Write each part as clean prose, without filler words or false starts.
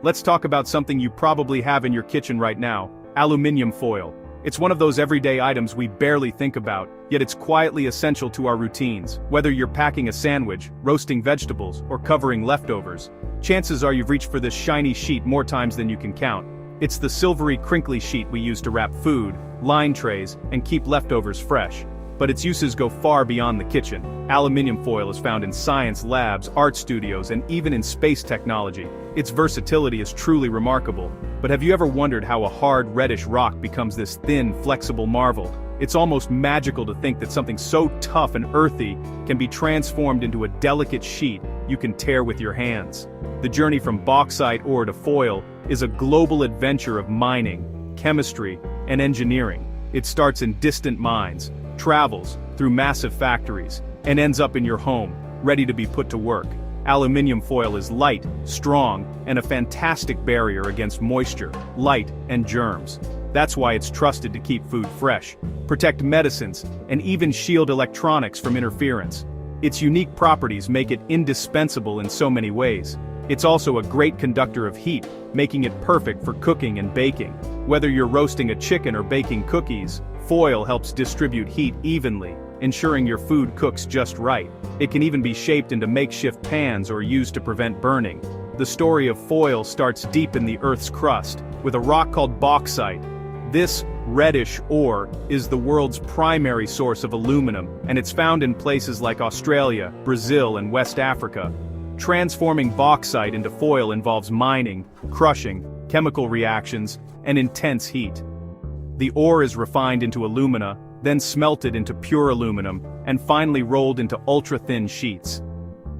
Let's talk about something you probably have in your kitchen right now: aluminium foil. It's one of those everyday items we barely think about, yet it's quietly essential to our routines. Whether you're packing a sandwich, roasting vegetables, or covering leftovers, chances are you've reached for this shiny sheet more times than you can count. It's the silvery, crinkly sheet we use to wrap food, line trays, and keep leftovers fresh. But its uses go far beyond the kitchen. Aluminium foil is found in science labs, art studios, and even in space technology. Its versatility is truly remarkable. But have you ever wondered how a hard, reddish rock becomes this thin, flexible marvel? It's almost magical to think that something so tough and earthy can be transformed into a delicate sheet you can tear with your hands. The journey from bauxite ore to foil is a global adventure of mining, chemistry, and engineering. It starts in distant mines, travels through massive factories, and ends up in your home, ready to be put to work. Aluminium foil is light, strong, and a fantastic barrier against moisture, light, and germs. That's why it's trusted to keep food fresh, protect medicines, and even shield electronics from interference. Its unique properties make it indispensable in so many ways. It's also a great conductor of heat, making it perfect for cooking and baking. Whether you're roasting a chicken or baking cookies, foil helps distribute heat evenly, ensuring your food cooks just right. It can even be shaped into makeshift pans or used to prevent burning. The story of foil starts deep in the Earth's crust, with a rock called bauxite. This reddish ore is the world's primary source of aluminum, and it's found in places like Australia, Brazil, and West Africa. Transforming bauxite into foil involves mining, crushing, chemical reactions, and intense heat. The ore is refined into alumina, then smelted into pure aluminum, and finally rolled into ultra-thin sheets.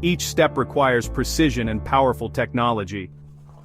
Each step requires precision and powerful technology.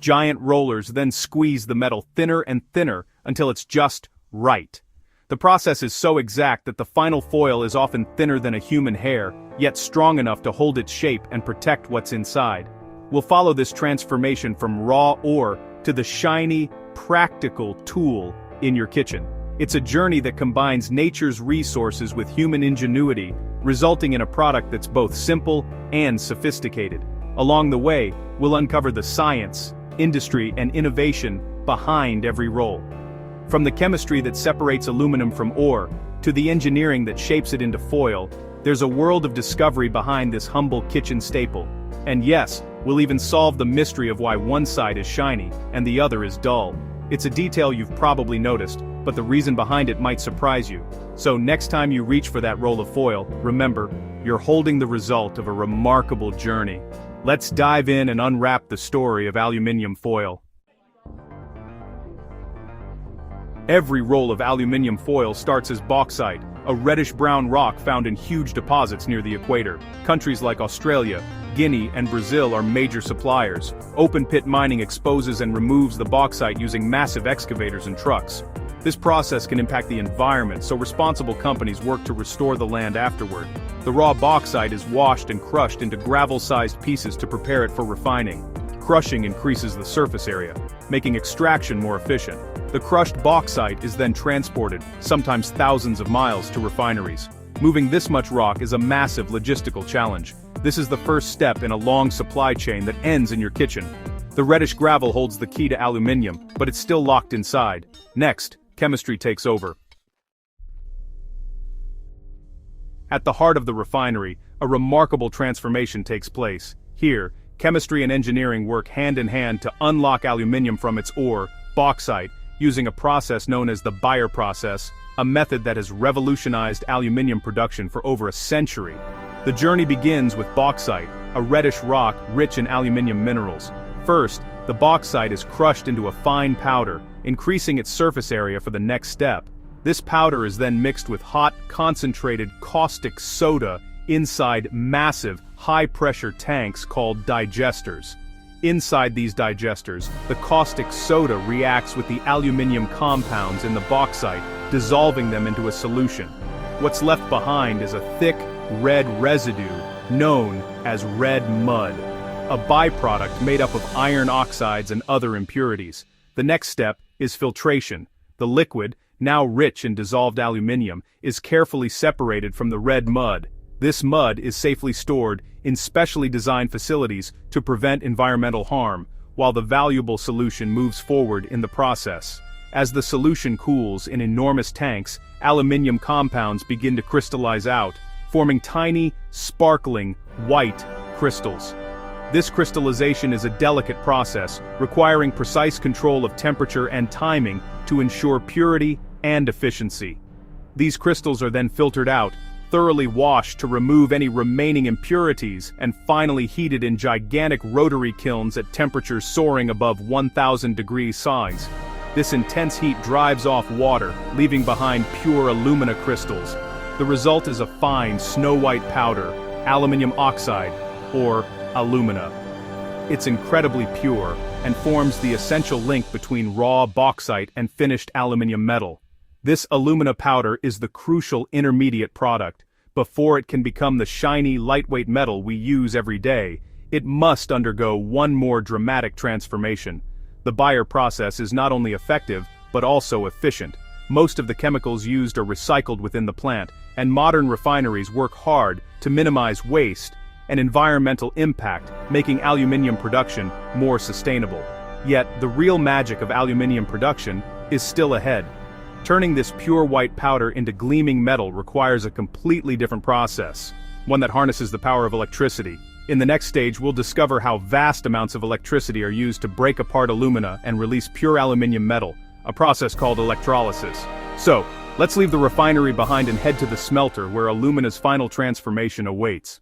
Giant rollers then squeeze the metal thinner and thinner until it's just right. The process is so exact that the final foil is often thinner than a human hair, yet strong enough to hold its shape and protect what's inside. We'll follow this transformation from raw ore to the shiny, practical tool in your kitchen. It's a journey that combines nature's resources with human ingenuity, resulting in a product that's both simple and sophisticated. Along the way, we'll uncover the science, industry, and innovation behind every roll. From the chemistry that separates aluminum from ore, to the engineering that shapes it into foil, there's a world of discovery behind this humble kitchen staple. And yes, we'll even solve the mystery of why one side is shiny and the other is dull. It's a detail you've probably noticed, but the reason behind it might surprise you. So next time you reach for that roll of foil, remember, you're holding the result of a remarkable journey. Let's dive in and unwrap the story of aluminium foil. Every roll of aluminium foil starts as bauxite, a reddish-brown rock found in huge deposits near the equator. Countries like Australia, Guinea, and Brazil are major suppliers. Open-pit mining exposes and removes the bauxite using massive excavators and trucks. This process can impact the environment, so responsible companies work to restore the land afterward. The raw bauxite is washed and crushed into gravel-sized pieces to prepare it for refining. Crushing increases the surface area, making extraction more efficient. The crushed bauxite is then transported, sometimes thousands of miles, to refineries. Moving this much rock is a massive logistical challenge. This is the first step in a long supply chain that ends in your kitchen. The reddish gravel holds the key to aluminium, but it's still locked inside. Next, chemistry takes over. At the heart of the refinery, a remarkable transformation takes place. Here, chemistry and engineering work hand in hand to unlock aluminium from its ore, bauxite, using a process known as the Bayer process, a method that has revolutionized aluminium production for over a century. The journey begins with bauxite, a reddish rock rich in aluminium minerals. First, the bauxite is crushed into a fine powder, increasing its surface area for the next step. This powder is then mixed with hot, concentrated caustic soda inside massive, high-pressure tanks called digesters. Inside these digesters, the caustic soda reacts with the aluminium compounds in the bauxite, dissolving them into a solution. What's left behind is a thick, red residue known as red mud, a byproduct made up of iron oxides and other impurities. The next step is filtration. The liquid, now rich in dissolved aluminium, is carefully separated from the red mud. This mud is safely stored in specially designed facilities to prevent environmental harm. while the valuable solution moves forward in the process. As the solution cools in enormous tanks, aluminium compounds begin to crystallize out, forming tiny, sparkling, white crystals. This crystallization is a delicate process, requiring precise control of temperature and timing to ensure purity and efficiency. These crystals are then filtered out, thoroughly washed to remove any remaining impurities, and finally heated in gigantic rotary kilns at temperatures soaring above 1,000 degrees Celsius. This intense heat drives off water, leaving behind pure alumina crystals. The result is a fine, snow-white powder, aluminium oxide, or alumina. It's incredibly pure, and forms the essential link between raw bauxite and finished aluminium metal. This alumina powder is the crucial intermediate product. Before it can become the shiny, lightweight metal we use every day, it must undergo one more dramatic transformation. The Bayer process is not only effective, but also efficient. Most of the chemicals used are recycled within the plant, and modern refineries work hard to minimize waste and environmental impact, making aluminium production more sustainable. Yet, the real magic of aluminium production is still ahead. Turning this pure white powder into gleaming metal requires a completely different process, one that harnesses the power of electricity. In the next stage, we'll discover how vast amounts of electricity are used to break apart alumina and release pure aluminium metal, a process called electrolysis. So, let's leave the refinery behind and head to the smelter where alumina's final transformation awaits.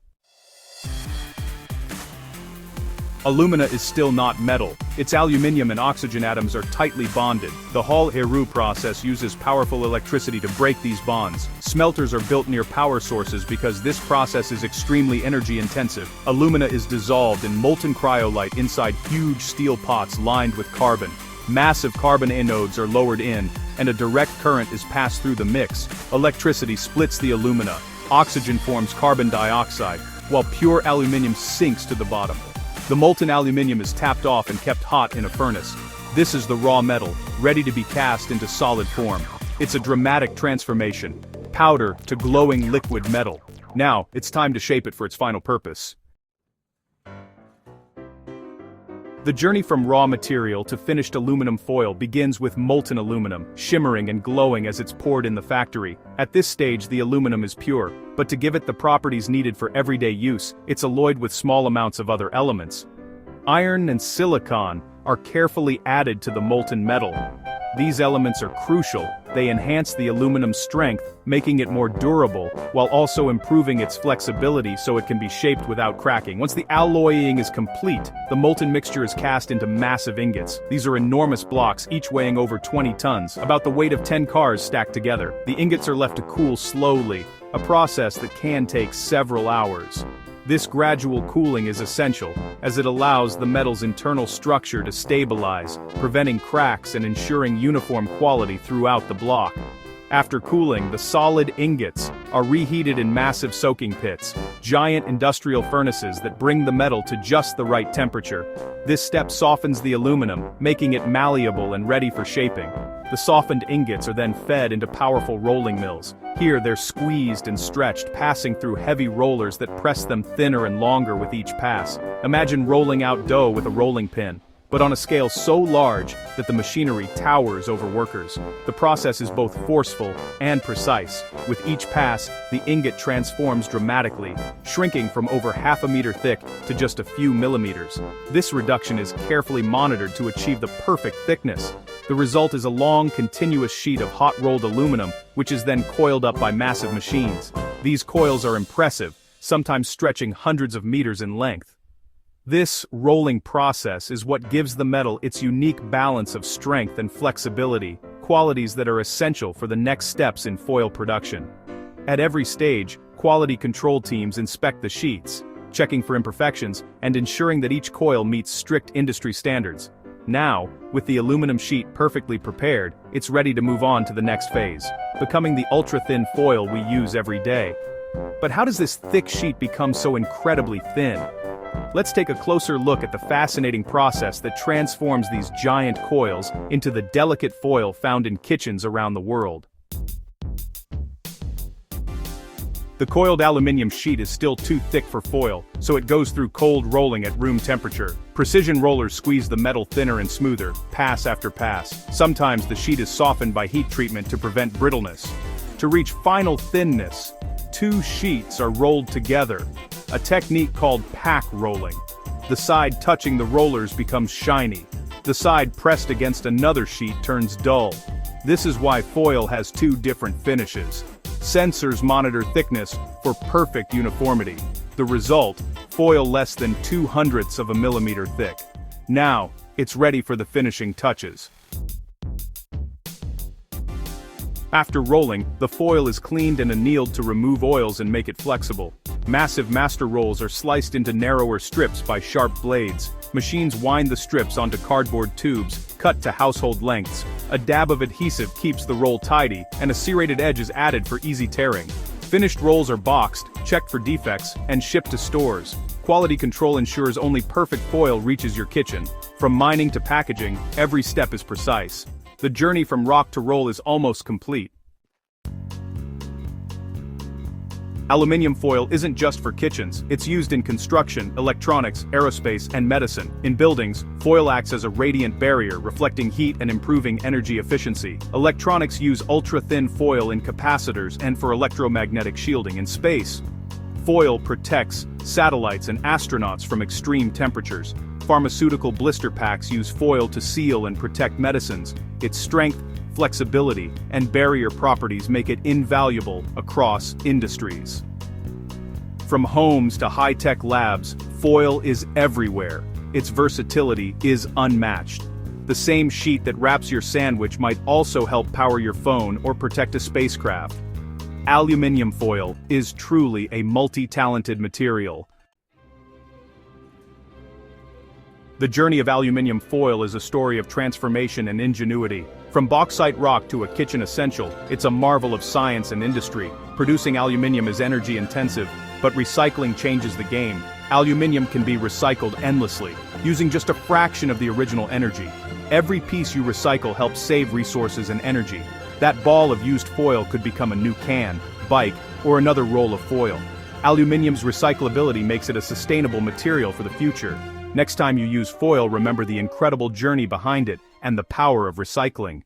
Alumina is still not metal. Its aluminium and oxygen atoms are tightly bonded. The Hall-Héroult process uses powerful electricity to break these bonds. Smelters are built near power sources because this process is extremely energy-intensive. Alumina is dissolved in molten cryolite inside huge steel pots lined with carbon. Massive carbon anodes are lowered in, and a direct current is passed through the mix. Electricity splits the alumina. Oxygen forms carbon dioxide, while pure aluminium sinks to the bottom. The molten aluminium is tapped off and kept hot in a furnace. This is the raw metal, ready to be cast into solid form. It's a dramatic transformation. Powder to glowing liquid metal. Now, it's time to shape it for its final purpose. The journey from raw material to finished aluminum foil begins with molten aluminum, shimmering and glowing as it's poured in the factory. At this stage, the aluminum is pure, but to give it the properties needed for everyday use, it's alloyed with small amounts of other elements. Iron and silicon are carefully added to the molten metal. These elements are crucial. They enhance the aluminum's strength, making it more durable, while also improving its flexibility so it can be shaped without cracking. Once the alloying is complete, the molten mixture is cast into massive ingots. These are enormous blocks, each weighing over 20 tons, about the weight of 10 cars stacked together. The ingots are left to cool slowly, a process that can take several hours. This gradual cooling is essential, as it allows the metal's internal structure to stabilize, preventing cracks and ensuring uniform quality throughout the block. After cooling, the solid ingots are reheated in massive soaking pits, giant industrial furnaces that bring the metal to just the right temperature. This step softens the aluminum, making it malleable and ready for shaping. The softened ingots are then fed into powerful rolling mills. Here they're squeezed and stretched, passing through heavy rollers that press them thinner and longer with each pass. Imagine rolling out dough with a rolling pin, but on a scale so large that the machinery towers over workers. The process is both forceful and precise. With each pass, the ingot transforms dramatically, shrinking from over half a meter thick to just a few millimeters. This reduction is carefully monitored to achieve the perfect thickness. The result is a long, continuous sheet of hot-rolled aluminum, which is then coiled up by massive machines. These coils are impressive, sometimes stretching hundreds of meters in length. This rolling process is what gives the metal its unique balance of strength and flexibility, qualities that are essential for the next steps in foil production. At every stage, quality control teams inspect the sheets, checking for imperfections and ensuring that each coil meets strict industry standards. Now, with the aluminum sheet perfectly prepared, it's ready to move on to the next phase, becoming the ultra-thin foil we use every day. But how does this thick sheet become so incredibly thin? Let's take a closer look at the fascinating process that transforms these giant coils into the delicate foil found in kitchens around the world. The coiled aluminum sheet is still too thick for foil, so it goes through cold rolling at room temperature. Precision rollers squeeze the metal thinner and smoother, pass after pass. Sometimes the sheet is softened by heat treatment to prevent brittleness. To reach final thinness, two sheets are rolled together, a technique called pack rolling. The side touching the rollers becomes shiny. The side pressed against another sheet turns dull. This is why foil has two different finishes. Sensors monitor thickness for perfect uniformity. The result, foil less than 0.02 of a millimeter thick. Now, it's ready for the finishing touches. After rolling, the foil is cleaned and annealed to remove oils and make it flexible. Massive master rolls are sliced into narrower strips by sharp blades. Machines wind the strips onto cardboard tubes, cut to household lengths. A dab of adhesive keeps the roll tidy, and a serrated edge is added for easy tearing. Finished rolls are boxed, checked for defects, and shipped to stores. Quality control ensures only perfect foil reaches your kitchen. From mining to packaging, every step is precise. The journey from rock to roll is almost complete. Aluminium foil isn't just for kitchens, it's used in construction, electronics, aerospace, and medicine. In buildings, foil acts as a radiant barrier, reflecting heat and improving energy efficiency. Electronics use ultra-thin foil in capacitors and for electromagnetic shielding. In space, foil protects satellites and astronauts from extreme temperatures. Pharmaceutical blister packs use foil to seal and protect medicines. Its strength, flexibility, and barrier properties make it invaluable across industries. From homes to high-tech labs, foil is everywhere. Its versatility is unmatched. The same sheet that wraps your sandwich might also help power your phone or protect a spacecraft. Aluminium foil is truly a multi-talented material. The journey of aluminium foil is a story of transformation and ingenuity. From bauxite rock to a kitchen essential, it's a marvel of science and industry. Producing aluminium is energy-intensive, but recycling changes the game. Aluminium can be recycled endlessly, using just a fraction of the original energy. Every piece you recycle helps save resources and energy. That ball of used foil could become a new can, bike, or another roll of foil. Aluminium's recyclability makes it a sustainable material for the future. Next time you use foil, remember the incredible journey behind it and the power of recycling.